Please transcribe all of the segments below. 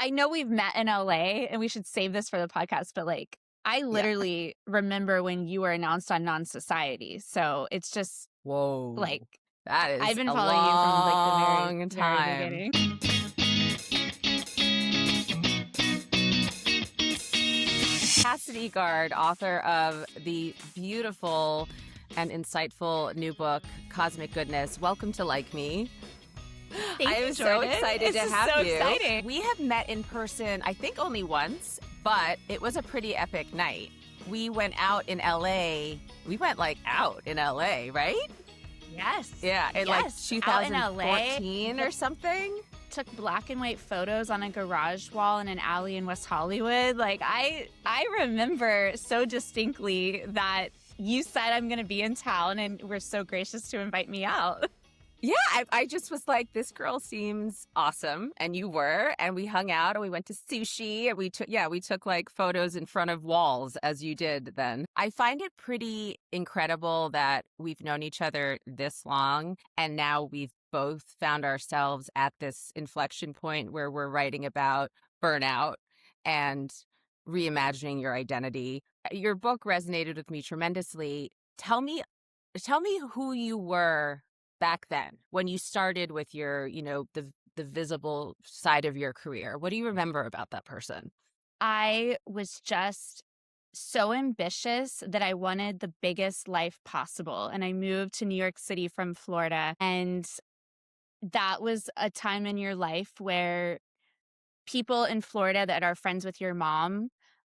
I know we've met in LA and we should save this for the podcast, but like, I Yeah. literally remember when you were announced on Non-Society. So it's just Whoa. like, That I've is been a following you from like the long very time. beginning. Cassidy Gard, author of the beautiful and insightful new book, Cosmic Goodness. Welcome to Like Me. Thank I you, am so Jordan. excited This to is have so you. exciting. We have met in person, I think only once, but it was a pretty epic night. We went out in LA. We went like out in LA, right? Yes. Yeah, in like Yes, out in LA. 2014 or something. Took black and white photos on a garage wall in an alley in West Hollywood. Like I remember so distinctly that you said I'm going to be in town and were so gracious to invite me out. Yeah, I just was like, this girl seems awesome. And you were. And we hung out and we went to sushi and we took like photos in front of walls as you did then. I find it pretty incredible that we've known each other this long and now we've both found ourselves at this inflection point where we're writing about burnout and reimagining your identity. Your book resonated with me tremendously. Tell me who you were back then when you started with your, the visible side of your career. What do you remember about that person? I was just so ambitious that I wanted the biggest life possible. And I moved to New York City from Florida. And that was a time in your life where people in Florida that are friends with your mom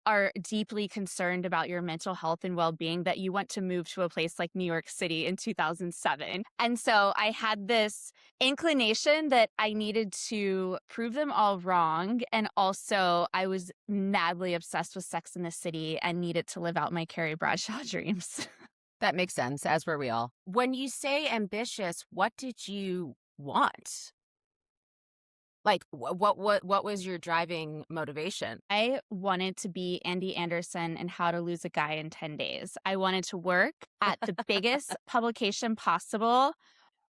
are deeply concerned about your mental health and well-being, that you want to move to a place like New York City in 2007. And so I had this inclination that I needed to prove them all wrong. And also I was madly obsessed with Sex and the City and needed to live out my Carrie Bradshaw dreams. That makes sense, as were we all. When you say ambitious, what did you want? Like, what was your driving motivation? I wanted to be Andy Anderson in How to Lose a Guy in 10 Days. I wanted to work at the biggest publication possible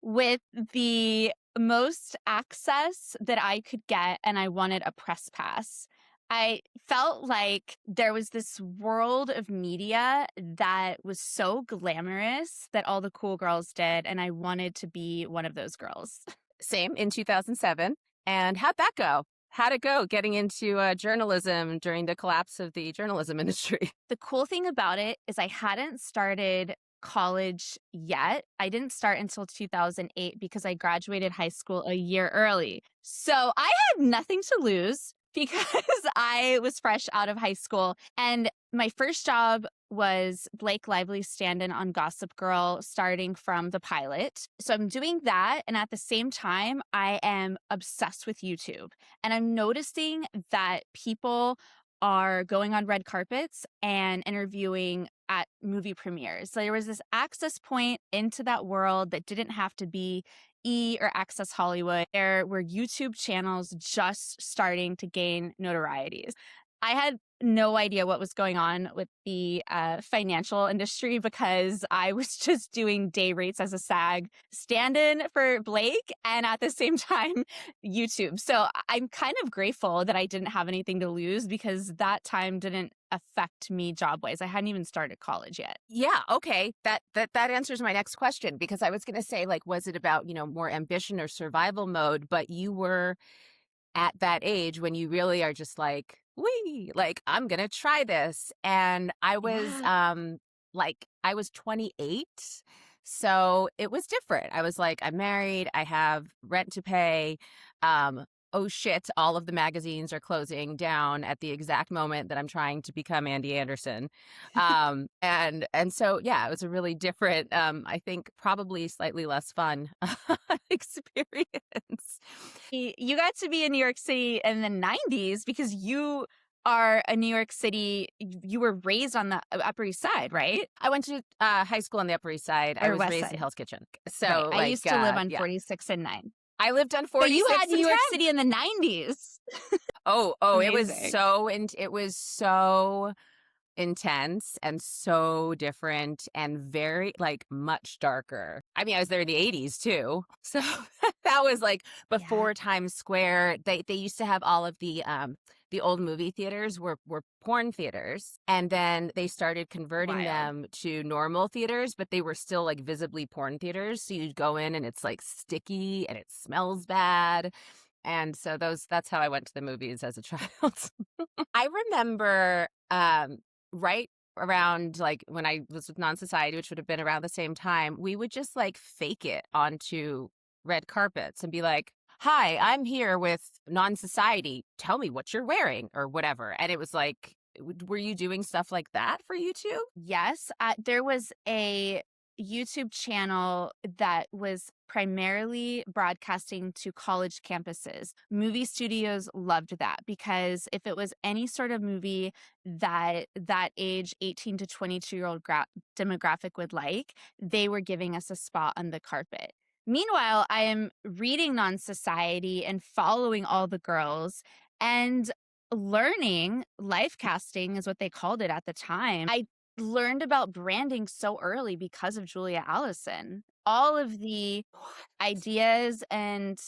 with the most access that I could get, and I wanted a press pass. I felt like there was this world of media that was so glamorous that all the cool girls did, and I wanted to be one of those girls. Same, in 2007. And how'd that go? How'd it go getting into journalism during the collapse of the journalism industry? The cool thing about it is I hadn't started college yet. I didn't start until 2008 because I graduated high school a year early. So I had nothing to lose because I was fresh out of high school. And my first job was Blake Lively's stand-in on Gossip Girl, starting from the pilot. So I'm doing that. And at the same time, I am obsessed with YouTube. And I'm noticing that people are going on red carpets and interviewing at movie premieres. So there was this access point into that world that didn't have to be E or Access Hollywood. There were YouTube channels just starting to gain notoriety. I had no idea what was going on with the financial industry because I was just doing day rates as a SAG stand-in for Blake and at the same time YouTube. So I'm kind of grateful that I didn't have anything to lose because that time didn't affect me job-wise. I hadn't even started college yet. Yeah, okay. That answers my next question because I was going to say, like, was it about, more ambition or survival mode? But you were at that age when you really are just like, I'm going to try this. And I was I was 28. So it was different. I was like, I'm married. I have rent to pay. Oh shit, all of the magazines are closing down at the exact moment that I'm trying to become Andy Anderson. And so, yeah, it was a really different, I think probably slightly less fun experience. You got to be in New York City in the 90s because you are a New York City, you were raised on the Upper East Side, right? I went to high school on the Upper East Side. I Or was West raised Side. in Hell's Kitchen. So Right. I used to live on yeah. 46 and 9. I lived on 46 But you had and New York 10. City in the 90s. Oh, it was Amazing. so, and it was so intense and so different and very like much darker. I mean, I was there in the 80s too. So that was like Yeah. before Times Square. They used to have all of the old movie theaters were porn theaters, and then they started converting Wild. them to normal theaters, but they were still like visibly porn theaters. So you'd go in and it's like sticky and it smells bad. And so that's how I went to the movies as a child. I remember, right around, like, when I was with NonSociety, which would have been around the same time, we would just, like, fake it onto red carpets and be like, "Hi, I'm here with NonSociety. Tell me what you're wearing," or whatever, and it was like were you doing stuff like that for you too? Yes, there was a YouTube channel that was primarily broadcasting to college campuses. Movie studios loved that because if it was any sort of movie that that age 18 to 22-year-old demographic would like, they were giving us a spot on the carpet. Meanwhile, I am reading Non-Society and following all the girls and learning life casting is what they called it at the time. I learned about branding so early because of Julia Allison. All of the What? ideas and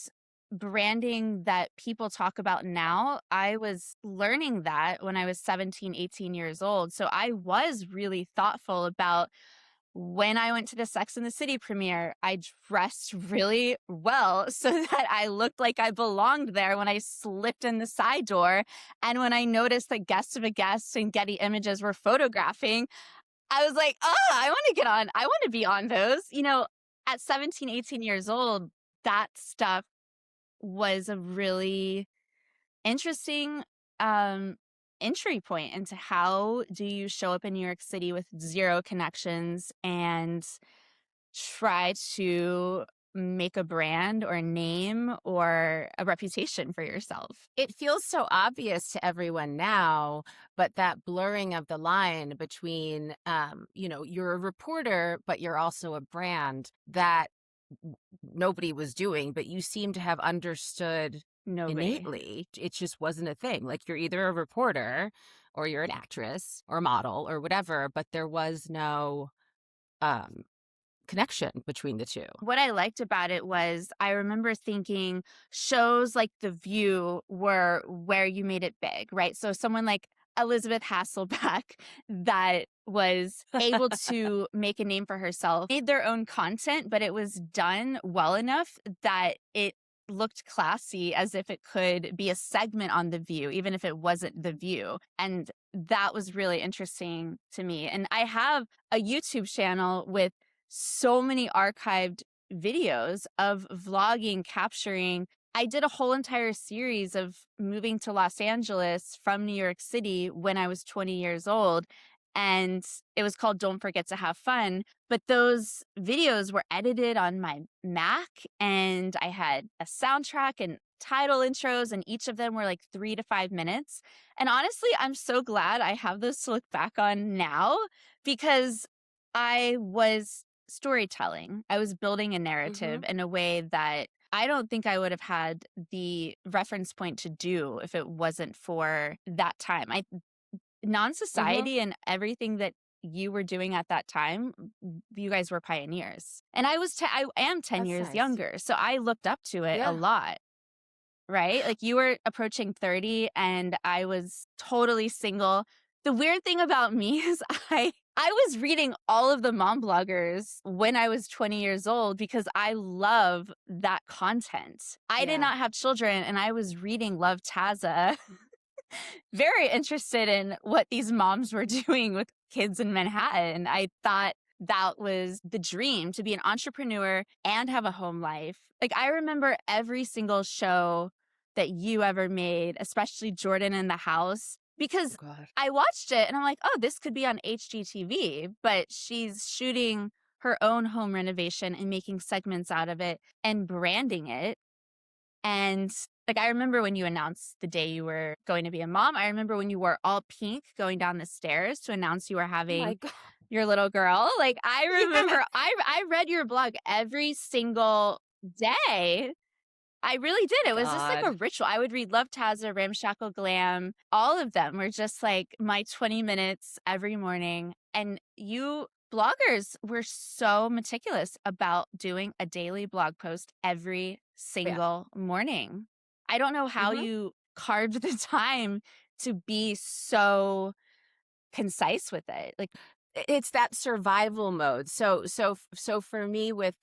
branding that people talk about now, I was learning that when I was 17, 18 years old. So I was really thoughtful about when I went to the Sex and the City premiere, I dressed really well so that I looked like I belonged there when I slipped in the side door. And when I noticed that Guest of a Guest and Getty Images were photographing, I was like, oh, I want to get on. I want to be on those. At 17, 18 years old, that stuff was a really interesting um entry point into how do you show up in New York City with zero connections and try to make a brand or a name or a reputation for yourself. It feels so obvious to everyone now, but that blurring of the line between, you're a reporter, but you're also a brand that nobody was doing, but you seem to have understood Nobody. innately. It just wasn't a thing. Like you're either a reporter or you're an actress or model or whatever, but there was no um, connection between the two. What I liked about it was I remember thinking shows like The View were where you made it big, right? So someone like Elizabeth Hasselbeck that was able to make a name for herself, made their own content, but it was done well enough that it looked classy as if it could be a segment on The View, even if it wasn't The View. And that was really interesting to me. And I have a YouTube channel with so many archived videos of vlogging, capturing. I did a whole entire series of moving to Los Angeles from New York City when I was 20 years old. And it was called Don't Forget to Have Fun. But those videos were edited on my Mac, and I had a soundtrack and title intros, and each of them were like 3 to 5 minutes. And honestly, I'm so glad I have those to look back on now because I was storytelling. I was building a Hmm. narrative in a way that I don't think I would have had the reference point to do if it wasn't for that time. Hmm. Non-Society and everything that you were doing at that time, you guys were pioneers. And I am 10 That's years nice. younger, so I looked up to it a Yeah. lot, right? Like you were approaching 30 and I was totally single. The weird thing about me is I was reading all of the mom bloggers when I was 20 years old because I love that content. I did Yeah. not have children and I was reading Love Taza, very interested in what these moms were doing with kids in Manhattan. I thought that was the dream to be an entrepreneur and have a home life. Like, I remember every single show that you ever made, especially Jordan in the House, Oh because God. I watched it and I'm like, oh, this could be on HGTV, but she's shooting her own home renovation and making segments out of it and branding it. And, like, I remember when you announced the day you were going to be a mom. I remember when you wore all pink going down the stairs to announce you were Oh my having God. your little girl. Like, I Yeah. remember I read your blog every single day I really did. It was just like a God. ritual. I would read Love Tazza, Ramshackle Glam. All of them were just like my 20 minutes every morning. And you bloggers were so meticulous about doing a daily blog post every Yeah. single morning. I don't know how Hmm. you carved the time to be so concise with it. Like, It's that survival mode. So for me with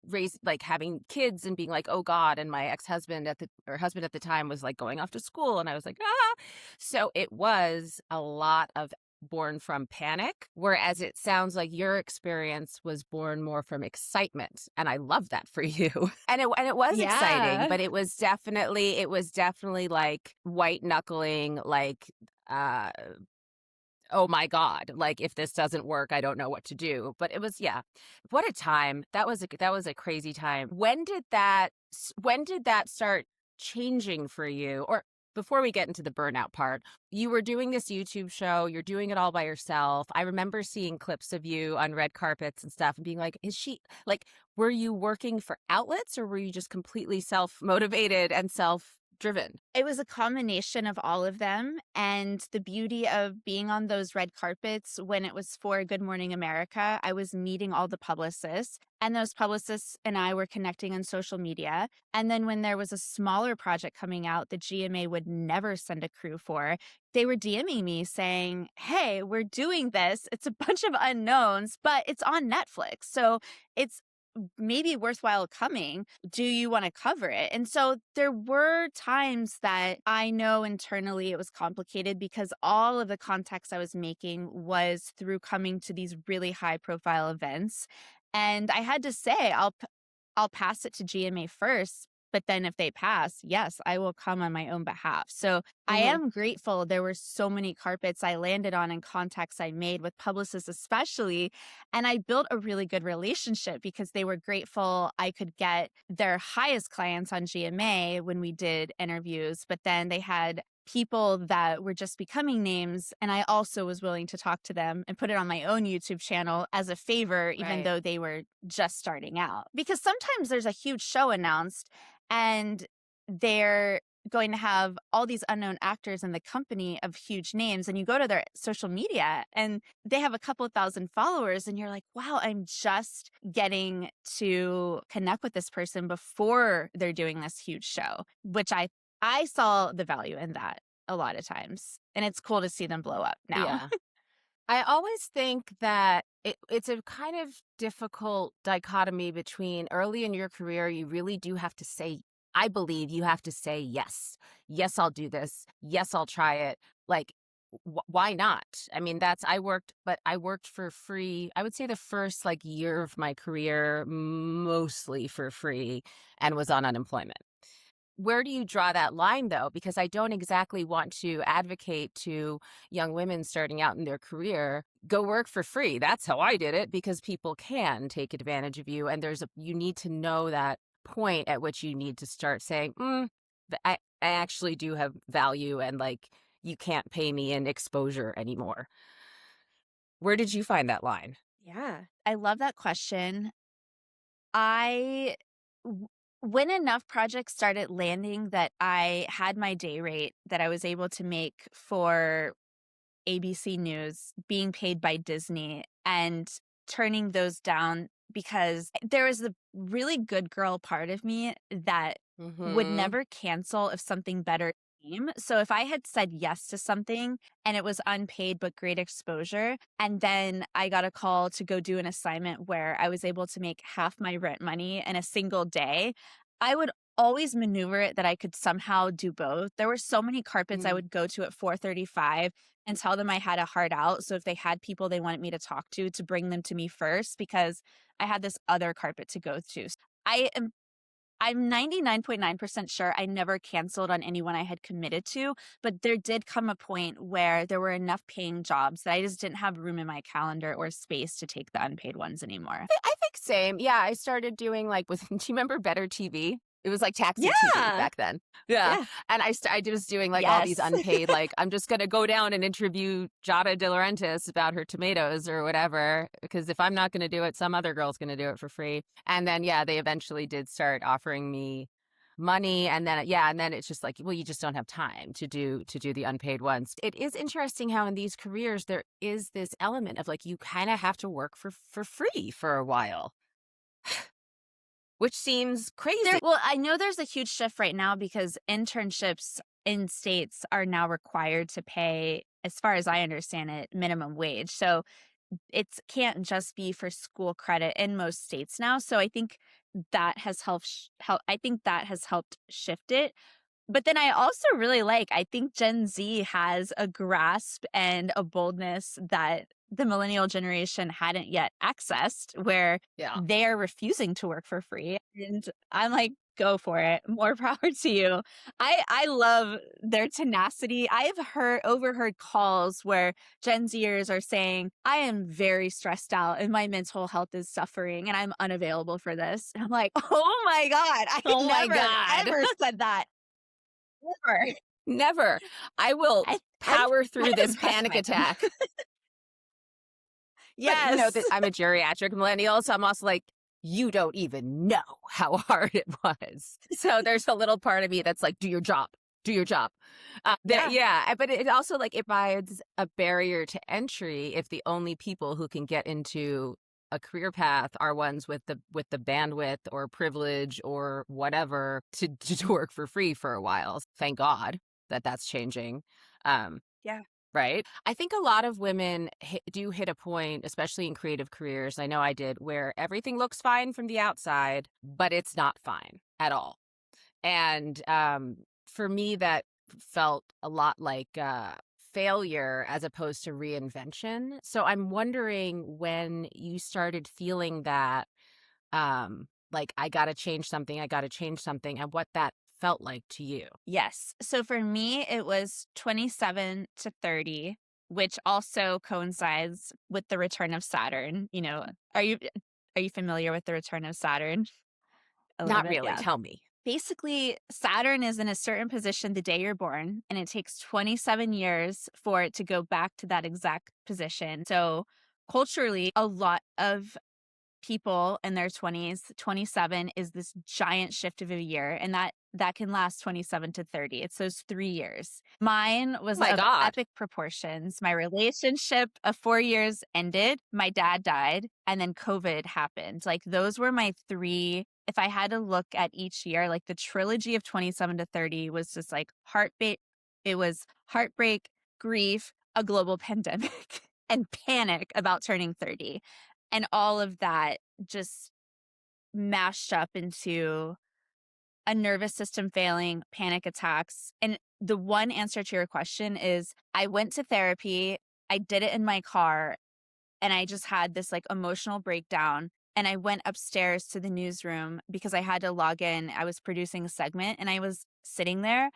raise like having kids and being like, oh God, and my ex-husband at the or husband at the time was like going off to school and I was like, ah. So it was a lot of born from panic, whereas it sounds like your experience was born more from excitement. And I love that for you. And it was exciting, yeah. but it was definitely like white knuckling, like uh oh my God, like if this doesn't work, I don't know what to do. But it was, yeah, what a time. That was a crazy time. When did that start changing for you? Or before we get into the burnout part, you were doing this YouTube show, you're doing it all by yourself. I remember seeing clips of you on red carpets and stuff and being like, is she like, were you working for outlets or were you just completely self-motivated and self-driven? It was a combination of all of them, and the beauty of being on those red carpets when it was for Good Morning America, I was meeting all the publicists, and those publicists and I were connecting on social media, and then when there was a smaller project coming out that GMA would never send a crew for, they were DMing me saying, "Hey, we're doing this. It's a bunch of unknowns, but it's on Netflix, so it's maybe worthwhile coming. Do you want to cover it?" And so there were times that I know internally it was complicated because all of the contacts I was making was through coming to these really high profile events. And I had to say, I'll pass it to GMA first. But then if they pass, yes, I will come on my own behalf. So I Hmm. am grateful there were so many carpets I landed on and contacts I made with publicists, especially. And I built a really good relationship because they were grateful I could get their highest clients on GMA when we did interviews. But then they had people that were just becoming names. And I also was willing to talk to them and put it on my own YouTube channel as a favor, even Right. though they were just starting out. Because sometimes there's a huge show announced and they're going to have all these unknown actors in the company of huge names, and you go to their social media and they have a couple thousand followers and you're like, wow, I'm just getting to connect with this person before they're doing this huge show, which I saw the value in that a lot of times, and it's cool to see them blow up now. Yeah. I always think that it's a kind of difficult dichotomy between early in your career, you really do have to say, I believe you have to say, yes, yes, I'll do this. Yes, I'll try it. Like, why not? I mean, but I worked for free. I would say the first like year of my career, mostly for free and was on unemployment. Where do you draw that line though? Because I don't exactly want to advocate to young women starting out in their career, go work for free. That's how I did it because people can take advantage of you. And you need to know that point at which you need to start saying, I actually do have value and like you can't pay me in exposure anymore. Where did you find that line? Yeah. I love that question. I w When enough projects started landing that I had my day rate that I was able to make for ABC News, being paid by Disney, and turning those down because there was a really good girl part of me that would Mm-hmm. never cancel if something better came. So if I had said yes to something and it was unpaid but great exposure, and then I got a call to go do an assignment where I was able to make half my rent money in a single day, I would always maneuver it that I could somehow do both. There were so many carpets I would go to at 4:35 and tell them I had a heart out. So if they had people they wanted me to talk to bring them to me first because I had this other carpet to go to. I am I'm 99.9% sure I never canceled on anyone I had committed to, but there did come a point where there were enough paying jobs that I just didn't have room in my calendar or space to take the unpaid ones anymore. I think same. Yeah, I started doing like with do you remember Better TV? It was like Taxi TV Yeah. back then. Yeah. Yeah. And I was doing like all these Yes. unpaid, like I'm just going to go down and interview Jada De Laurentiis about her tomatoes or whatever. Because if I'm not going to do it, some other girl's going to do it for free. And then, yeah, they eventually did start offering me money, and then and then it's just like, well, you just don't have time to do the unpaid ones. It is interesting how in these careers there is this element of like you kind of have to work for free for a while, which seems crazy. Well, I know there's a huge shift right now because internships in states are now required to pay, as far as I understand it, minimum wage. So it can't just be for school credit in most states now. So I think that has I think that has helped shift it. But then I also really I think Gen Z has a grasp and a boldness that the millennial generation hadn't yet accessed, where Yeah. they are refusing to work for free. And I'm like, go for it. More power to you. I love their tenacity. I've overheard calls where Gen Zers are saying, I am very stressed out and my mental health is suffering and I'm unavailable for this. And I'm like, oh my God, I Oh my never God. ever said that. Never. Never. I will I'm power through quite this impressed panic by them. attack. But you know Yes. that I'm a geriatric millennial, so I'm also like, you don't even know how hard it was. So there's a little part of me that's like, do your job, do your job. But it also like it provides a barrier to entry if the only people who can get into a career path are ones with the bandwidth or privilege or whatever to work for free for a while. Thank God that that's changing. Yeah. Right. I think a lot of women do hit a point, especially in creative careers. I know I did, where everything looks fine from the outside, but it's not fine at all. And for me, that felt a lot like failure as opposed to reinvention. So I'm wondering when you started feeling that, like, I got to change something, and what that felt like to you. Yes. So for me, it was 27 to 30, which also coincides with the return of Saturn. Are you familiar with the return of Saturn? A little Not bit, really. yeah. Tell me. Basically, Saturn is in a certain position the day you're born, and it takes 27 years for it to go back to that exact position. So culturally, a lot of people in their 20s, 27 is this giant shift of a year, and that can last 27 to 30. It's those 3 years. Mine Oh was my of God. epic proportions. My relationship of 4 years ended, my dad died, and then COVID happened. Like, those were my 3. If I had to look at each year, like, the trilogy of 27 to 30 was just like heartbeat. It was heartbreak, grief, a global pandemic, and panic about turning 30. And all of that just mashed up into a nervous system failing, panic attacks. And the one answer to your question is I went to therapy. I did it in my car and I just had this like emotional breakdown. And I went upstairs to the newsroom because I had to log in. I was producing a segment and I was sitting there.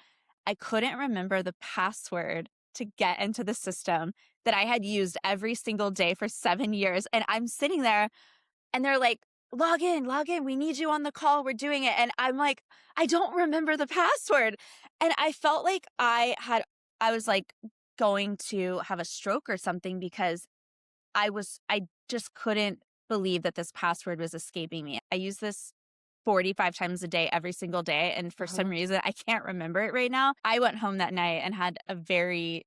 I couldn't remember the password to get into the system that I had used every single day for 7 years. And I'm sitting there and they're like, log in, log in. We need you on the call. We're doing it. And I'm like, I don't remember the password. And I felt like I was like going to have a stroke or something because I just couldn't believe that this password was escaping me. I use this 45 times a day, every single day. And for some reason, I can't remember it right now. I went home that night and had a very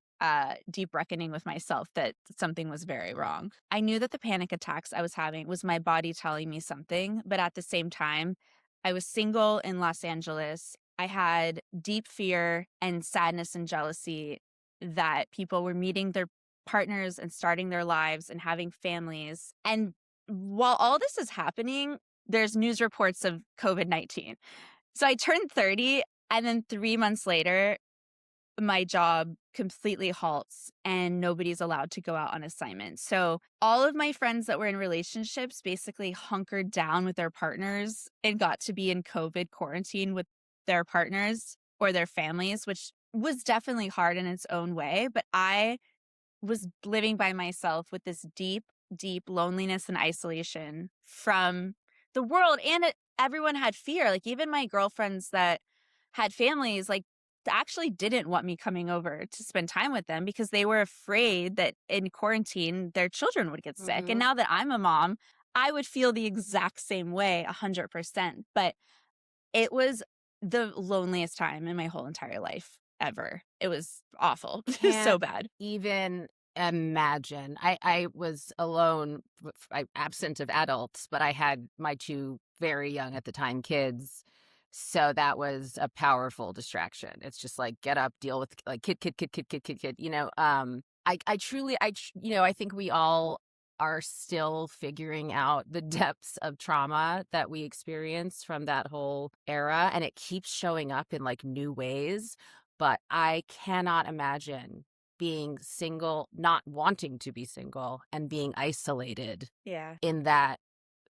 deep reckoning with myself that something was very wrong. I knew that the panic attacks I was having was my body telling me something. But at the same time, I was single in Los Angeles. I had deep fear and sadness and jealousy that people were meeting their partners and starting their lives and having families. And while all this is happening, there's news reports of COVID-19. So I turned 30, and then 3 months later, my job completely halts and nobody's allowed to go out on assignment. So all of my friends that were in relationships basically hunkered down with their partners and got to be in COVID quarantine with their partners or their families, which was definitely hard in its own way. But I was living by myself with this deep, deep loneliness and isolation from the world. And everyone had fear. Like, even my girlfriends that had families, like, actually didn't want me coming over to spend time with them because they were afraid that in quarantine their children would get sick. And now that I'm a mom, I would feel the exact same way 100%. But it was the loneliest time in my whole entire life ever. It was awful. So Can't bad. even imagine. I was alone, absent of adults, but I had my two very young at the time kids. So that was a powerful distraction. It's just like get up, deal with like kid. I truly, I think we all are still figuring out the depths of trauma that we experienced from that whole era, and it keeps showing up in like new ways. But I cannot imagine being single, not wanting to be single, and being isolated Yeah. in that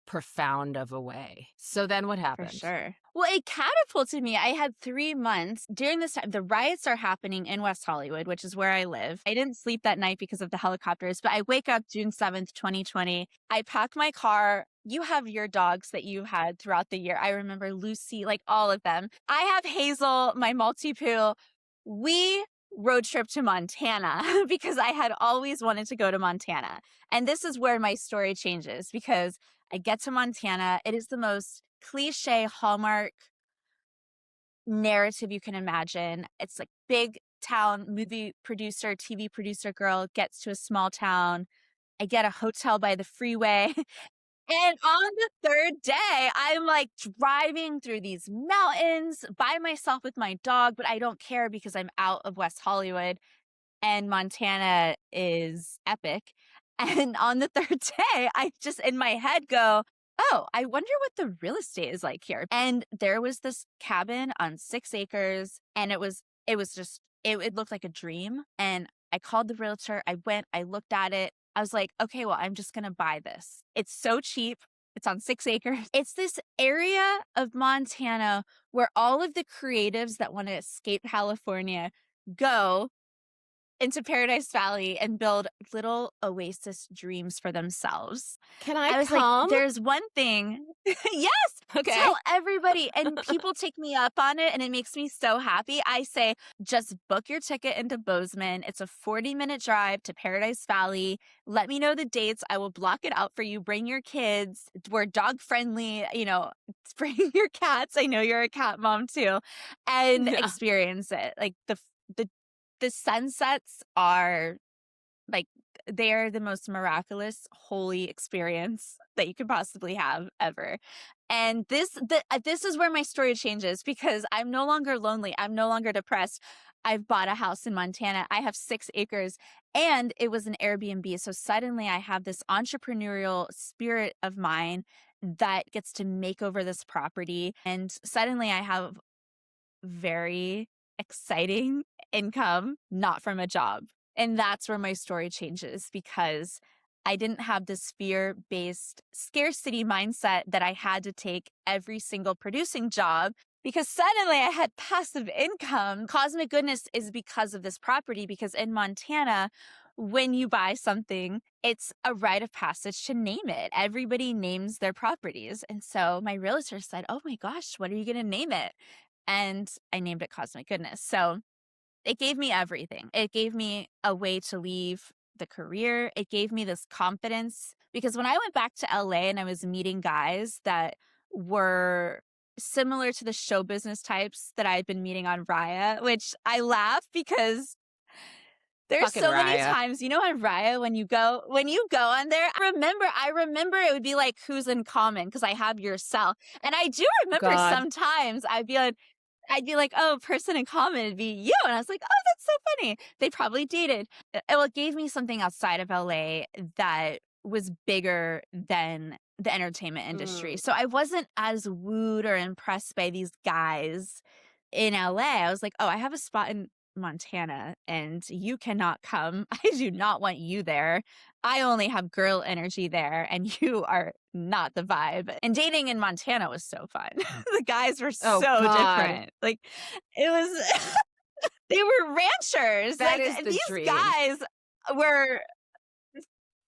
profound of a way. So then what For happened? sure. Well, it catapulted me. I had 3 months during this time. The riots are happening in West Hollywood, which is where I live. I didn't sleep that night because of the helicopters, but I wake up June 7th, 2020. I pack my car. You have your dogs that you had throughout the year. I remember Lucy, like all of them. I have Hazel, my Maltipoo. We road trip to Montana because I had always wanted to go to Montana. And this is where my story changes because I get to Montana. It is the most cliche Hallmark narrative you can imagine. It's like big town movie producer, TV producer girl gets to a small town. I get a hotel by the freeway. And on the third day, I'm like driving through these mountains by myself with my dog, but I don't care because I'm out of West Hollywood and Montana is epic. And on the third day, I just in my head go, oh, I wonder what the real estate is like here. And there was this cabin on 6 acres, and it looked like a dream. And I called the realtor. I went, I looked at it. I was like, okay, well, I'm just gonna buy this. It's so cheap. It's on 6 acres. It's this area of Montana where all of the creatives that want to escape California go into Paradise Valley and build little oasis dreams for themselves. Can I I was like, come? there's one thing. Yes, Okay. tell everybody. And people take me up on it, and it makes me so happy. I say, just book your ticket into Bozeman. It's a 40-minute drive to Paradise Valley. Let me know the dates. I will block it out for you. Bring your kids. We're dog friendly. Bring your cats. I know you're a cat mom too, and Yeah. experience it. Like the sunsets are like they're the most miraculous, holy experience that you could possibly have ever. And this is where my story changes because I'm no longer lonely. I'm no longer depressed. I've bought a house in Montana. I have 6 acres and it was an Airbnb. So suddenly I have this entrepreneurial spirit of mine that gets to make over this property. And suddenly I have very exciting income, not from a job. And that's where my story changes because I didn't have this fear based scarcity mindset that I had to take every single producing job because suddenly I had passive income. Cosmic goodness is because of this property, because in Montana, when you buy something, it's a rite of passage to name it. Everybody names their properties. And so my realtor said, oh my gosh, what are you going to name it? And I named it Cosmic Goodness. So it gave me everything. It gave me a way to leave the career. It gave me this confidence because when I went back to LA and I was meeting guys that were similar to the show business types that I had been meeting on Raya, which I laugh because there's Fucking so many Raya. times, on Raya, when you go on there, I remember it would be like, who's in common? Because I have your cell. And I do remember God. sometimes I'd be like, oh, person in common would be you. And I was like, oh, that's so funny. They probably dated. It gave me something outside of LA that was bigger than the entertainment industry. Mm. So I wasn't as wooed or impressed by these guys in LA. I was like, oh, I have a spot in Montana and you cannot come. I do not want you there. I only have girl energy there and you are not the vibe. And dating in Montana was so fun. The guys were Oh so God. different. Like it was they were ranchers. That Like is the these dream. guys were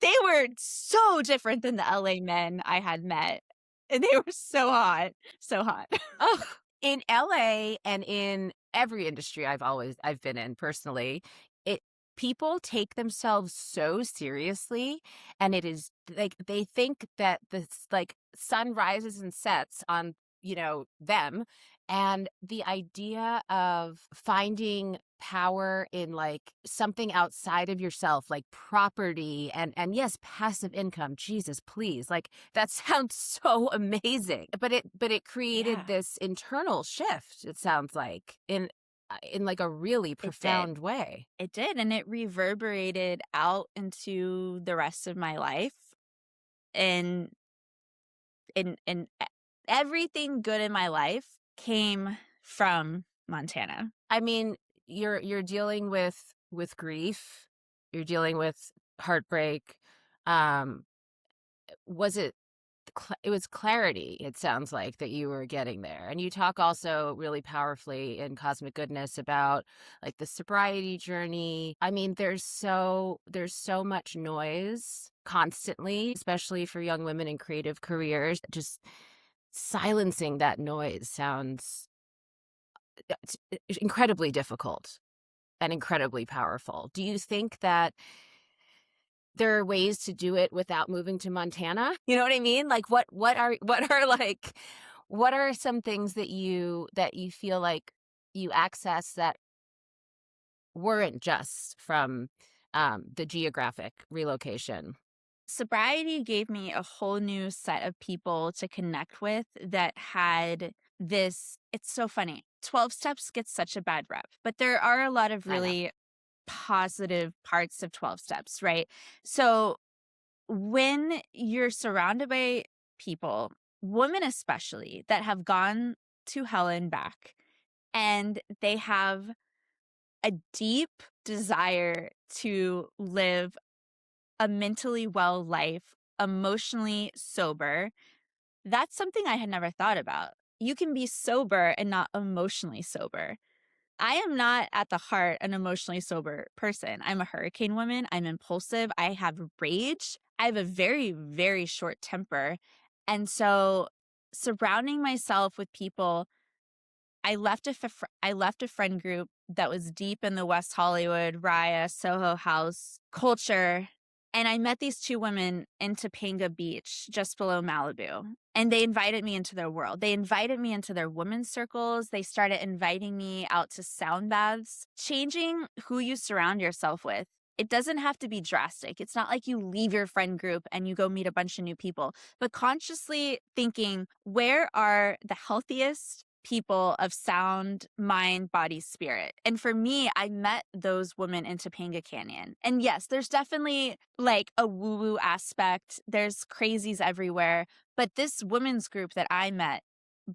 they were so different than the LA men I had met. And they were so hot. So hot. Oh, in LA and in every industry I've been in personally, it people take themselves so seriously, and it is like they think that the like sun rises and sets on, them, And the idea of finding power in like something outside of yourself, like property and yes, passive income. Jesus, please. Like that sounds so amazing. But it created Yeah, this internal shift, it sounds like, in like a really it did. profound way. It did, and it reverberated out into the rest of my life, and everything good in my life came from Montana. I mean, you're dealing with grief, you're dealing with heartbreak. Um, was it it was clarity, it sounds like, that you were getting there. And you talk also really powerfully in Cosmic Goodness about like the sobriety journey. I mean, there's so much noise constantly, especially for young women in creative careers. Just silencing that noise sounds incredibly difficult and incredibly powerful. Do you think that there are ways to do it without moving to Montana? You know what I mean? Like what are like what are some things that you feel like you access that weren't just from the geographic relocation? Sobriety gave me a whole new set of people to connect with that had this. It's so funny. 12 steps gets such a bad rep, but there are a lot of I know. really positive parts of 12 steps, right? So when you're surrounded by people, women especially, that have gone to hell and back, and they have a deep desire to live a mentally well life, emotionally sober, that's something I had never thought about. You can be sober and not emotionally sober. I am not at the heart an emotionally sober person. I'm a hurricane woman. I'm impulsive. I have rage. I have a very, very short temper. And so surrounding myself with people, I left a friend group that was deep in the West Hollywood, Raya, Soho House culture, and I met these 2 women in Topanga Beach, just below Malibu, and they invited me into their world. They invited me into their women's circles. They started inviting me out to sound baths. Changing who you surround yourself with, it doesn't have to be drastic. It's not like you leave your friend group and you go meet a bunch of new people, but consciously thinking, where are the healthiest people of sound mind, body, spirit? And for me, I met those women in Topanga Canyon. And yes, there's definitely like a woo-woo aspect. There's crazies everywhere. But this women's group that I met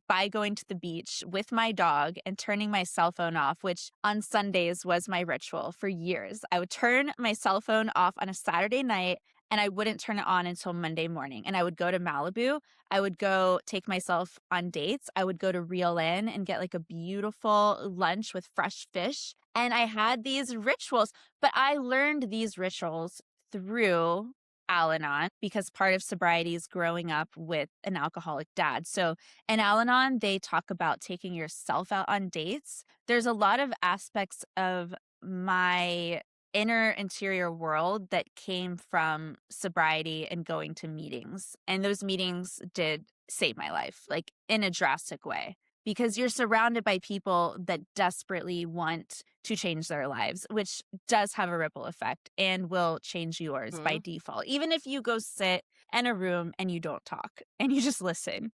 by going to the beach with my dog and turning my cell phone off, which on Sundays was my ritual for years. I would turn my cell phone off on a Saturday night and I wouldn't turn it on until Monday morning. And I would go to Malibu. I would go take myself on dates. I would go to Reel Inn and get like a beautiful lunch with fresh fish. And I had these rituals, but I learned these rituals through Al Anon because part of sobriety is growing up with an alcoholic dad. So in Al Anon, they talk about taking yourself out on dates. There's a lot of aspects of my inner interior world that came from sobriety and going to meetings. And those meetings did save my life, like in a drastic way, because you're surrounded by people that desperately want to change their lives, which does have a ripple effect and will change yours by Mhm. default. Even if you go sit in a room and you don't talk and you just listen.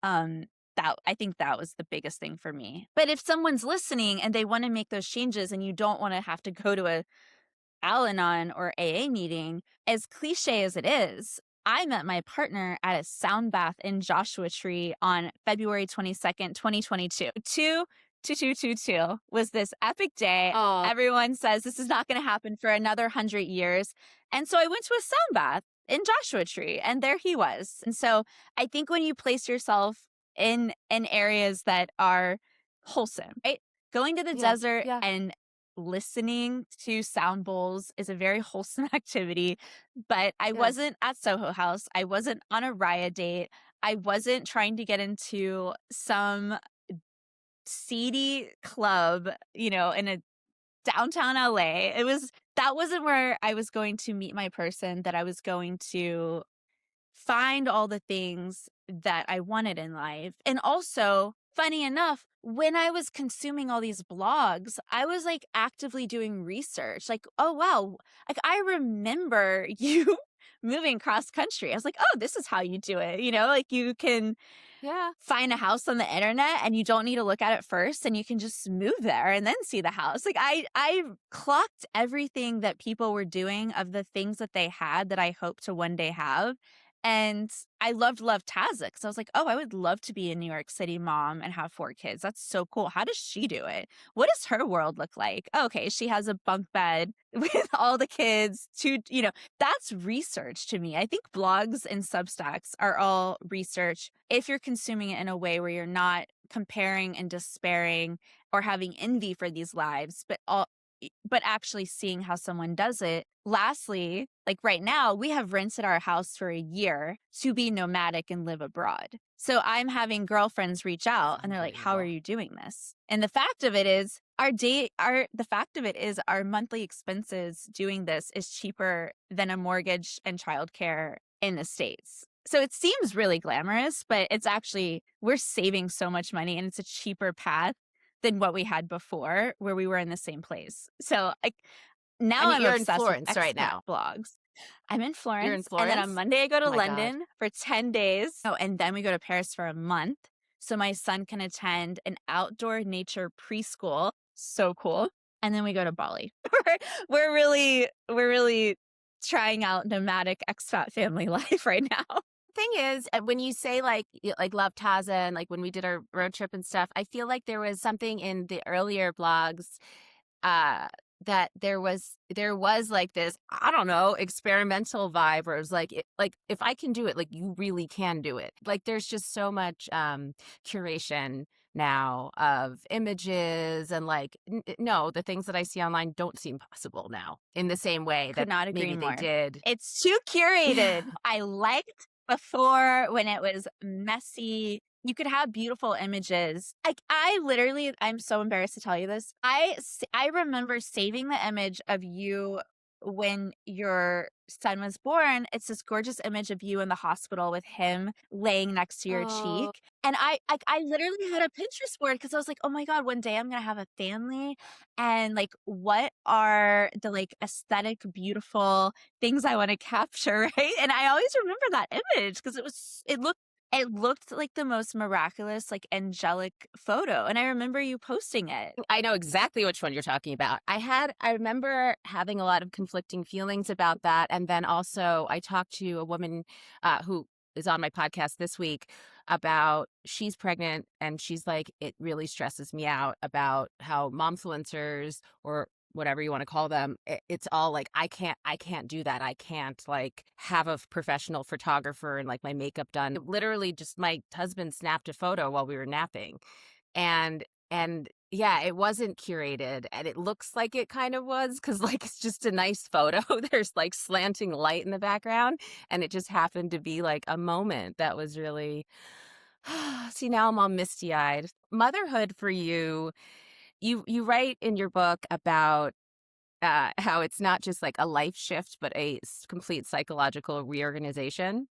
Um, that I think that was the biggest thing for me. But if someone's listening and they want to make those changes and you don't want to have to go to a Al-Anon or AA meeting, as cliche as it is, I met my partner at a sound bath in Joshua Tree on February 22nd, 2022. 2222 was this epic day. Oh, Everyone says this is not going to happen for another 100 years. And so I went to a sound bath in Joshua Tree and there he was. And so I think when you place yourself in areas that are wholesome, right? Going to the yeah, desert yeah, and listening to sound bowls is a very wholesome activity, but I yeah, wasn't at Soho House. I wasn't on a Raya date. I wasn't trying to get into some seedy club, in a downtown LA. That wasn't where I was going to meet my person, that I was going to find all the things that I wanted in life. And also funny enough, when I was consuming all these blogs, I was like actively doing research. Like, oh wow, like I remember you moving cross country. I was like, oh, this is how you do it. Like you can Yeah. find a house on the internet and you don't need to look at it first and you can just move there and then see the house. Like I clocked everything that people were doing of the things that they had that I hope to one day have. And I loved Tazza because I was like, oh, I would love to be a New York City mom and have 4 kids. That's so cool. How does she do it? What does her world look like? Okay, she has a bunk bed with all the kids. That's research to me. I think blogs and Substacks are all research if you're consuming it in a way where you're not comparing and despairing or having envy for these lives, but actually seeing how someone does it. Lastly, like right now, we have rented our house for a year to be nomadic and live abroad. So I'm having girlfriends reach out and they're like, how are Unbelievable. you doing this? And the fact of it is our monthly expenses doing this is cheaper than a mortgage and childcare in the States. So it seems really glamorous, but it's actually, we're saving so much money and it's a cheaper path than what we had before where we were in the same place. So now And I'm you're in obsessed with Florence right expat now. blogs. I'm in You're in Florence, and then on Florence? Monday I go Oh to my God. London for 10 days. Oh, and then we go to Paris for a month so my son can attend an outdoor nature preschool. So cool. And then we go to Bali. We're really trying out nomadic expat family life right now. Thing is, when you say like love Taza and like when we did our road trip and stuff, I feel like there was something in the earlier blogs uh that there was like this, I don't know, experimental vibe where it was like like if I can do it, like you really can do it. Like there's just so much curation now of images and like no, the things that I see online don't seem possible now in the same way Could that not agree maybe they more. did. It's too Yeah. curated. I liked before when it was messy. You could have beautiful images. Like I literally, I'm so embarrassed to tell you this. I remember saving the image of you when your son was born. It's this gorgeous image of you in the hospital with him laying next to your Oh, cheek. And I literally had a Pinterest board because I was like, oh my God, one day I'm gonna have a family. And like, what are the like aesthetic, beautiful things I want to capture, right? And I always remember that image because it looked like the most miraculous, like angelic photo. And I remember you posting it. I know exactly which one you're talking about. I remember having a lot of conflicting feelings about that. And then also I talked to a woman who is on my podcast this week about she's pregnant and she's like, it really stresses me out about how momfluencers or whatever you want to call them, it's all like I can't do that. I can't like have a professional photographer and like my makeup done. Literally just my husband snapped a photo while we were napping and yeah, it wasn't curated and it looks like it kind of was because like it's just a nice photo. There's like slanting light in the background and it just happened to be like a moment that was really see, now I'm all misty-eyed. Motherhood for you, you write in your book about how it's not just like a life shift but a complete psychological reorganization.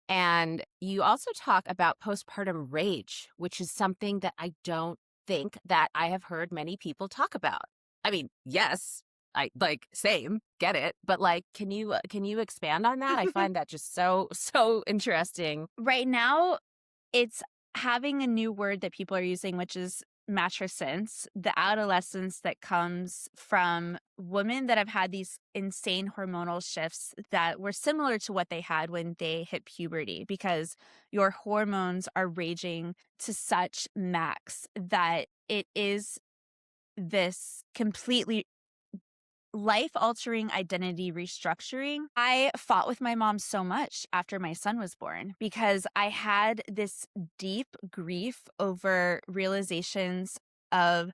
And you also talk about postpartum rage, which is something that I don't think that I have heard many people talk about. I mean, yes, I like same, get it, but like can you expand on that? I find that just so so interesting. Right now, it's having a new word that people are using, which is matrescence, the adolescence that comes from women that have had these insane hormonal shifts that were similar to what they had when they hit puberty, because your hormones are raging to such max that it is this completely life altering identity restructuring. I fought with my mom so much after my son was born because I had this deep grief over realizations of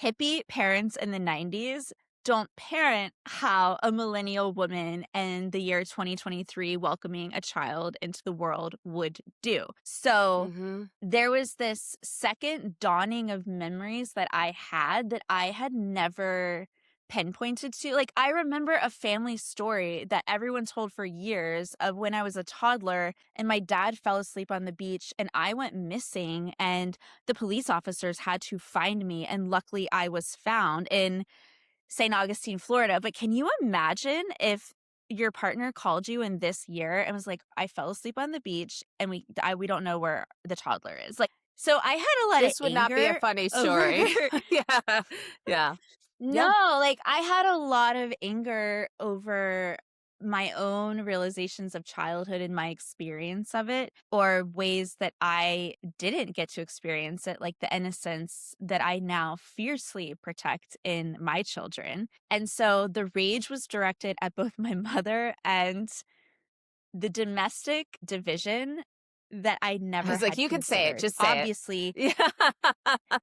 hippie parents in the 90s don't parent how a millennial woman in the year 2023 welcoming a child into the world would do. So Mhm. there was this second dawning of memories that I had never pinpointed to. Like, I remember a family story that everyone told for years of when I was a toddler and my dad fell asleep on the beach and I went missing and the police officers had to find me. And luckily I was found in St. Augustine, Florida. But can you imagine if your partner called you in this year and was like, I fell asleep on the beach and we don't know where the toddler is. Like, so I had a lot of This would not be a anger funny over story. Yeah. Yeah. Yeah. no, like I had a lot of anger over my own realizations of childhood and my experience of it, or ways that I didn't get to experience it, like the innocence that I now fiercely protect in my children. And so the rage was directed at both my mother and the domestic division that I I never was like, had you can say it. considered. Just say it. Yeah.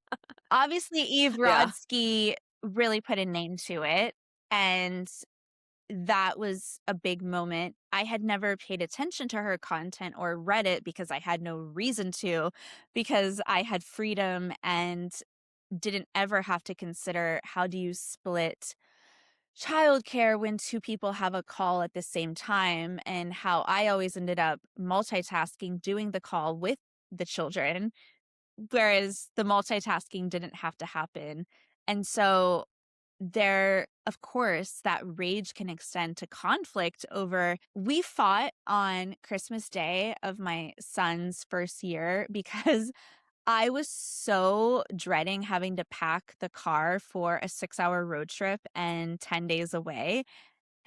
Obviously, Eve Yeah. Brodsky really put a name to it, and that was a big moment. I had never paid attention to her content or read it because I had no reason to, because I had freedom and didn't ever have to consider how do you split childcare when two people have a call at the same time, and how I always ended up multitasking, doing the call with the children, whereas the multitasking didn't have to happen. And so there, of course, that rage can extend to conflict over. We fought on Christmas Day of my son's first year because I was so dreading having to pack the car for a 6-hour road trip and 10 days away.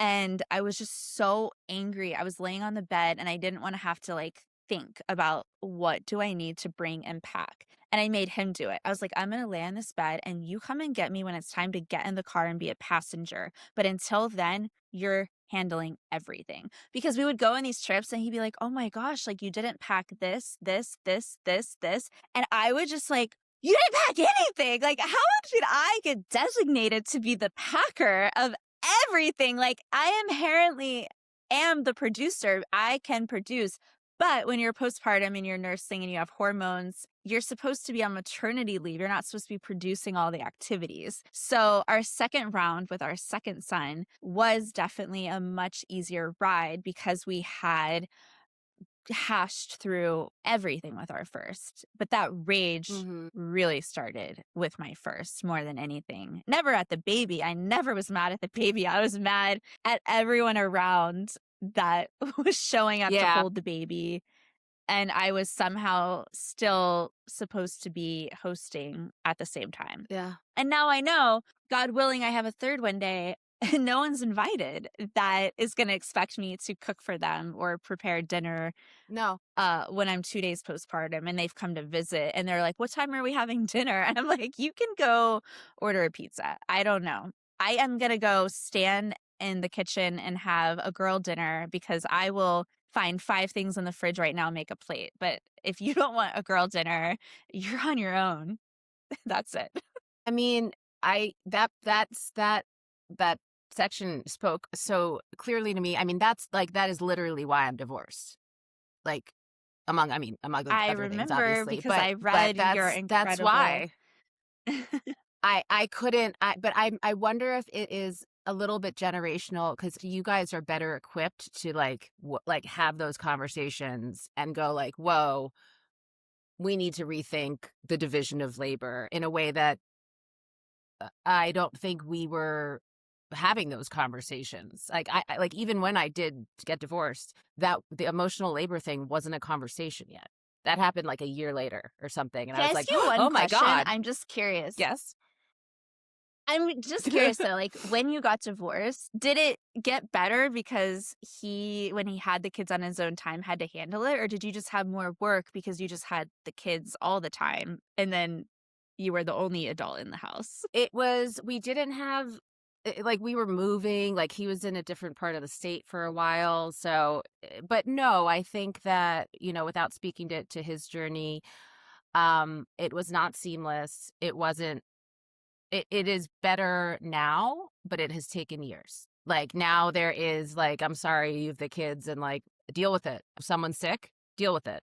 And I was just so angry. I was laying on the bed and I didn't want to have to like think about what do I need to bring and pack. And I made him do it. I was like, I'm going to lay on this bed and you come and get me when it's time to get in the car and be a passenger. But until then, you're handling everything. Because we would go on these trips and he'd be like, oh my gosh, like you didn't pack this, this, this, this, this. And I would just like, you didn't pack anything. Like, how did I get designated to be the packer of everything? Like, I inherently am the producer. I can produce. But when you're postpartum and you're nursing and you have hormones, you're supposed to be on maternity leave. You're not supposed to be producing all the activities. So our second round with our second son was definitely a much easier ride because we had hashed through everything with our first. But that rage Mhm. really started with my first more than anything. Never at the baby. I never was mad at the baby. I was mad at everyone around that was showing up to Yeah. hold the baby. And I was somehow still supposed to be hosting at the same time. Yeah. And now I know, God willing, I have a third one day. And no one's invited that is going to expect me to cook for them or prepare dinner No. when I'm 2 days postpartum and they've come to visit and they're like, what time are we having dinner? And I'm like, you can go order a pizza. I don't know. I am going to go stand in the kitchen and have a girl dinner because I will find 5 things in the fridge right now and make a plate. But if you don't want a girl dinner, you're on your own. That's it. I mean, that section spoke so clearly to me. I mean, that is literally why I'm divorced. Like among I other things, remember obviously. because I read your That's incredible. why I couldn't. I wonder if it is a little bit generational because you guys are better equipped to like have those conversations and go like, whoa, we need to rethink the division of labor in a way that I don't think we were having those conversations. Like I like even when I did get divorced, that the emotional labor thing wasn't a conversation yet. That happened like a year later or something. And I Can I was ask like, you one oh my question? God. I'm just curious. Yes. I'm just curious though, like when you got divorced, did it get better because when he had the kids on his own time, had to handle it? Or did you just have more work because you just had the kids all the time and then you were the only adult in the house? We didn't have, like we were moving, like he was in a different part of the state for a while. So, but no, I think that, without speaking to his journey, it was not seamless. It wasn't. It is better now, but it has taken years. Like now there is like, I'm sorry, you have the kids and like deal with it. If someone's sick, deal with it.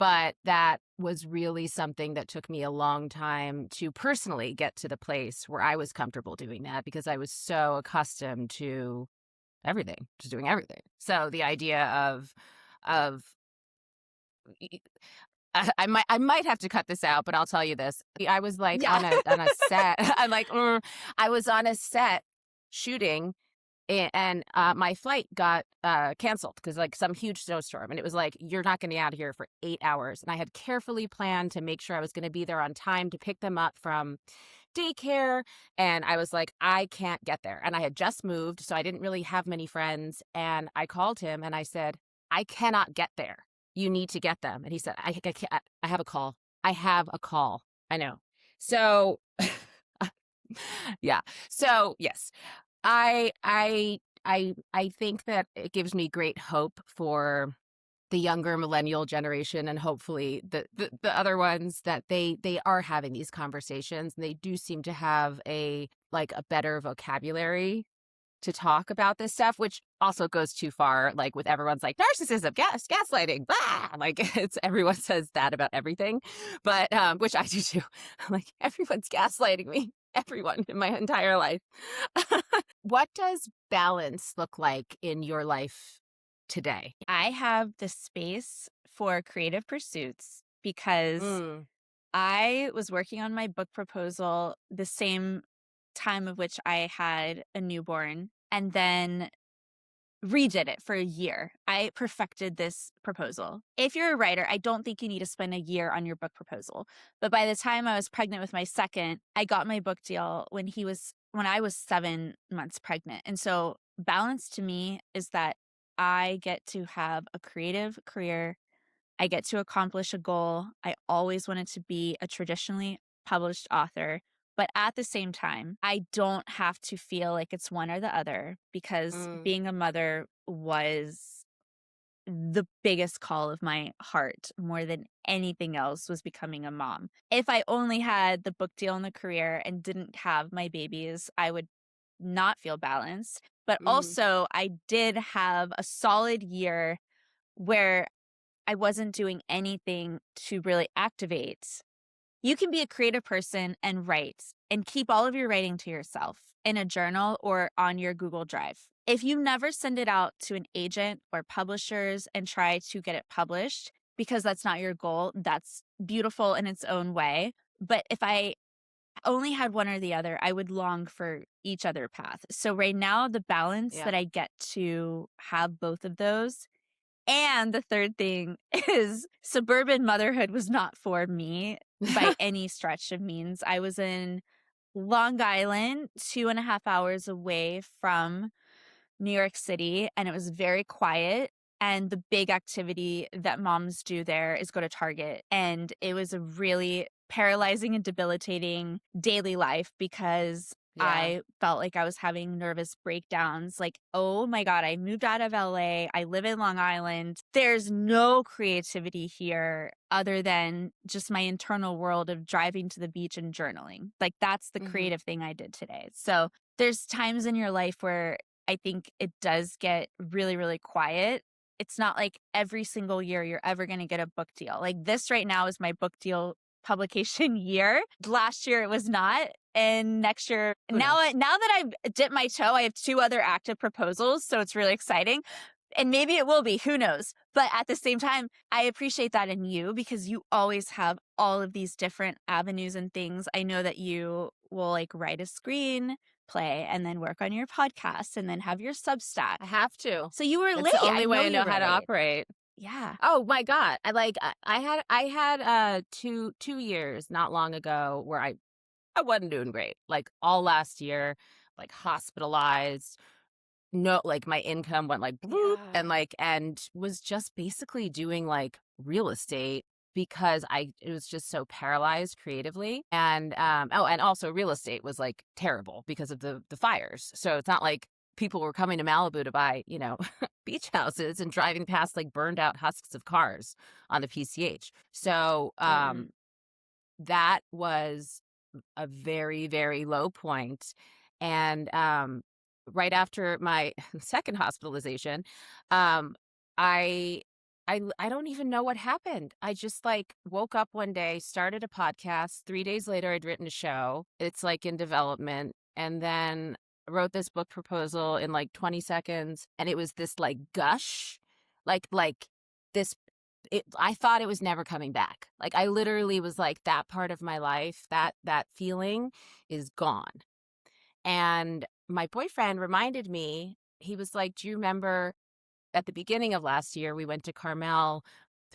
But that was really something that took me a long time to personally get to the place where I was comfortable doing that because I was so accustomed to everything, just doing everything. So the idea of I might have to cut this out, but I'll tell you this. I was like Yeah. on a set. I'm like, I was on a set shooting and my flight got canceled because like some huge snowstorm, and it was like you're not going to be out of here for 8 hours. And I had carefully planned to make sure I was going to be there on time to pick them up from daycare, and I was like, I can't get there. And I had just moved, so I didn't really have many friends. And I called him and I said, I cannot get there. You need to get them. And he said, I can't. I have a call. I have a call. I know. So, yeah. So yes, I think that it gives me great hope for the younger millennial generation and hopefully the other ones that they are having these conversations and they do seem to have a better vocabulary to talk about this stuff, which also goes too far, like with everyone's like narcissism, gaslighting, blah, like it's everyone says that about everything, but which I do too. Like everyone's gaslighting me, everyone in my entire life. What does balance look like in your life today? I have the space for creative pursuits because Mm, I was working on my book proposal the same time of which I had a newborn and then redid it for a year. I perfected this proposal. If you're a writer, I don't think you need to spend a year on your book proposal. But by the time I was pregnant with my second, I got my book deal when I was 7 months pregnant. And so balance to me is that I get to have a creative career. I get to accomplish a goal. I always wanted to be a traditionally published author. But at the same time, I don't have to feel like it's one or the other because mm, being a mother was the biggest call of my heart more than anything else was becoming a mom. If I only had the book deal and the career and didn't have my babies, I would not feel balanced. But mm, also, I did have a solid year where I wasn't doing anything to really activate. You can be a creative person and write and keep all of your writing to yourself in a journal or on your Google Drive. If you never send it out to an agent or publishers and try to get it published, because that's not your goal, that's beautiful in its own way. But if I only had one or the other, I would long for each other path. So right now, the balance yeah. that I get to have both of those and the third thing is suburban motherhood was not for me by any stretch of means. I was in Long Island, 2.5 hours away from New York City, and it was very quiet. And the big activity that moms do there is go to Target. And it was a really paralyzing and debilitating daily life because Yeah. I felt like I was having nervous breakdowns. Like, oh my God, I moved out of LA. I live in Long Island. There's no creativity here other than just my internal world of driving to the beach and journaling. Like, that's the Hmm. creative thing I did today. So, there's times in your life where I think it does get really, really quiet. It's not like every single year you're ever going to get a book deal. Like this right now is my book deal publication year. Last year it was not. And next year, Who knows? now that I've dipped my toe, I have 2 other active proposals. So it's really exciting. And maybe it will be, who knows? But at the same time, I appreciate that in you because you always have all of these different avenues and things. I know that you will like write a screen play and then work on your podcast and then have your Substack. I have to. So you were It's late. the I only know way I you know were how to late. operate. Yeah. Oh my God. I had 2 years not long ago where I wasn't doing great. Like all last year, like hospitalized. No, like my income went like bloop, Yeah. and was just basically doing like real estate because it was just so paralyzed creatively. And and also real estate was like terrible because of the fires. So it's not like people were coming to Malibu to buy, beach houses and driving past like burned out husks of cars on the PCH. So Mm. that was a very, very low point. And right after my second hospitalization, um, I I don't even know what happened. I just like woke up one day, started a podcast. 3 days later, I'd written a show. It's like in development. And then wrote this book proposal in like 20 seconds. And it was this like gush, like this. I thought it was never coming back. Like I literally was like, that part of my life, that feeling is gone. And my boyfriend reminded me, he was like, do you remember at the beginning of last year, we went to Carmel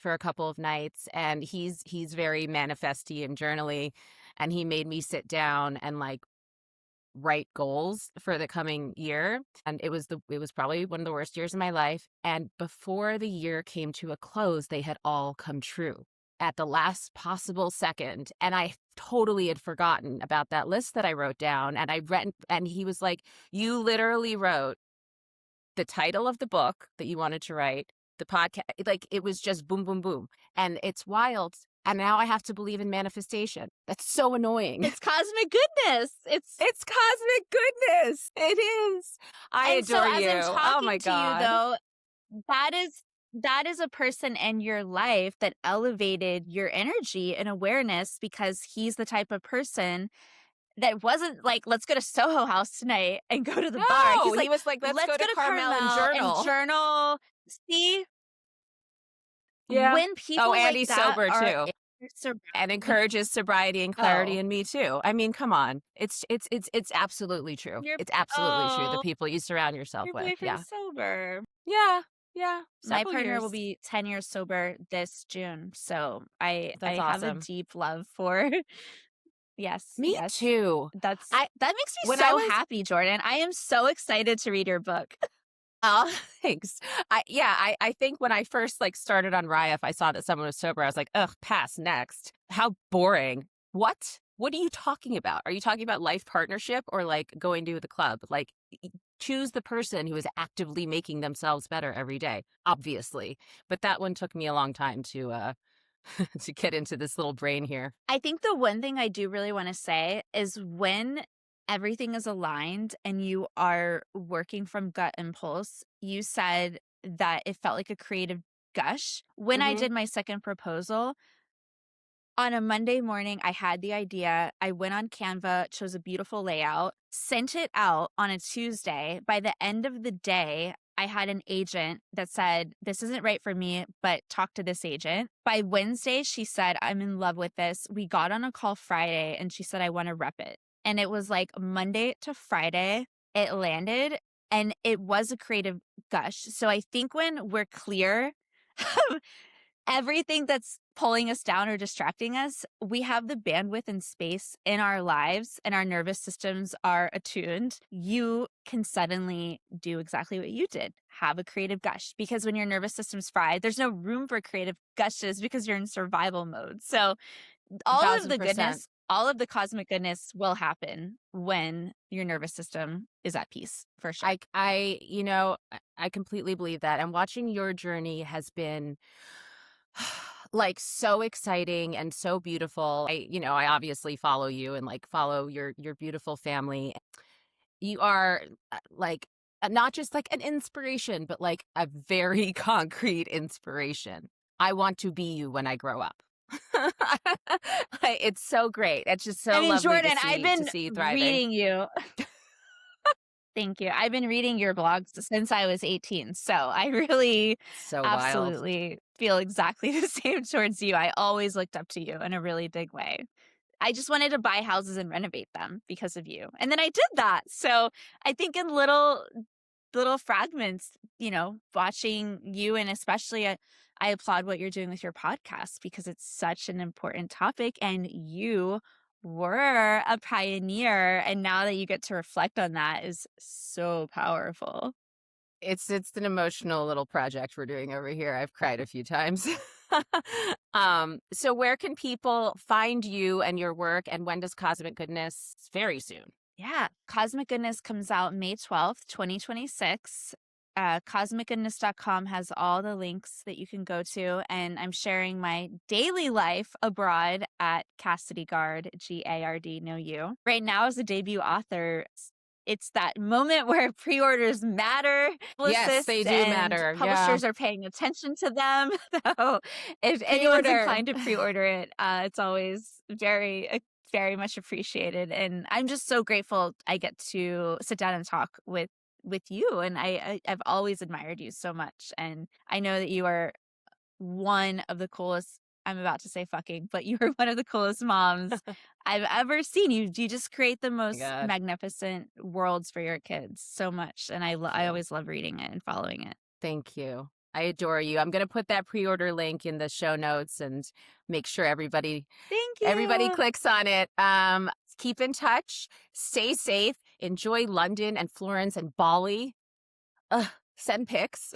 for a couple of nights, and he's very manifesty and journaly, and he made me sit down and like write goals for the coming year. And it was probably one of the worst years of my life. And before the year came to a close, they had all come true at the last possible second. And I totally had forgotten about that list that I wrote down. And I read, and he was like, you literally wrote the title of the book that you wanted to write, the podcast, like it was just boom, boom, boom. And it's wild. And now I have to believe in manifestation. That's so annoying. It's cosmic goodness. It's cosmic goodness. It is. I and adore so as you. I'm talking Oh my to God. you though, that is a person in your life that elevated your energy and awareness, because he's the type of person that wasn't like, let's go to Soho House tonight and go to the bar. No, He's like, he was like, let's go to Carmel and And journal. journal. See, Yeah. when people Oh, like Andy's that sober are too. And encourages sobriety and clarity Oh. in me too. I mean, come on. It's absolutely true. It's absolutely true. The people you surround yourself your with. Yeah. boyfriend's sober. Yeah. Yeah. My Several partner years. will be 10 years sober this June. So I That's have a awesome. deep love for yes. Me yes. too. That makes me when I so was- happy, Jordan. I am so excited to read your book. Oh, thanks. I think when I first like started on Riot, I saw that someone was sober. I was like, ugh, pass next. How boring. What? What are you talking about? Are you talking about life partnership or like going to the club? Like choose the person who is actively making themselves better every day, obviously. But that one took me a long time to to get into this little brain here. I think the one thing I do really want to say is when everything is aligned and you are working from gut impulse, you said that it felt like a creative gush. When I did my second proposal, on a Monday morning, I had the idea. I went on Canva, chose a beautiful layout, sent it out on a Tuesday. By the end of the day, I had an agent that said, this isn't right for me, but talk to this agent. By Wednesday, she said, I'm in love with this. We got on a call Friday and she said, I want to rep it. And it was like Monday to Friday, it landed, and it was a creative gush. So I think when we're clear of everything that's pulling us down or distracting us, we have the bandwidth and space in our lives and our nervous systems are attuned. You can suddenly do exactly what you did. Have a creative gush, because when your nervous system's fried, there's no room for creative gushes because you're in survival mode. So all of the 1000%. goodness, all of the cosmic goodness will happen when your nervous system is at peace, for sure. I completely believe that. And watching your journey has been like so exciting and so beautiful. I obviously follow you and like follow your beautiful family. You are like not just like an inspiration, but like a very concrete inspiration. I want to be you when I grow up. It's so great. It's just so lovely Jordan, to see, I've been to see you thriving. reading you. Thank you. I've been reading your blogs since I was 18. So I really So absolutely feel exactly the same towards you. I always looked up to you in a really big way. I just wanted to buy houses and renovate them because of you. And then I did that. So I think in little fragments, watching you, and especially I applaud what you're doing with your podcast because it's such an important topic and you were a pioneer, and now that you get to reflect on that is so powerful. It's an emotional little project we're doing over here. I've cried a few times. So where can people find you and your work, and when does Cosmic Goodness? Very soon. Yeah. Cosmic Goodness comes out May 12th, 2026. CosmicGoodness.com has all the links that you can go to. And I'm sharing my daily life abroad at Cassidy Gard, Gard, no you. Right now as a debut author, it's that moment where pre-orders matter, Yes, they publicists do and matter. Yeah. publishers are paying attention to them. So if anyone's Pre-order. inclined to pre-order it, it's always very much appreciated. And I'm just so grateful I get to sit down and talk with you. And I've always admired you so much. And I know that you are one of the coolest, I'm about to say fucking, but you're one of the coolest moms I've ever seen. You just create the My most God. magnificent worlds for your kids so much. And Thank I you. always love reading it and following it. Thank you. I adore you. I'm going to put that pre-order link in the show notes and make sure Thank everybody you. clicks on it. Keep in touch. Stay safe. Enjoy London and Florence and Bali. Send pics.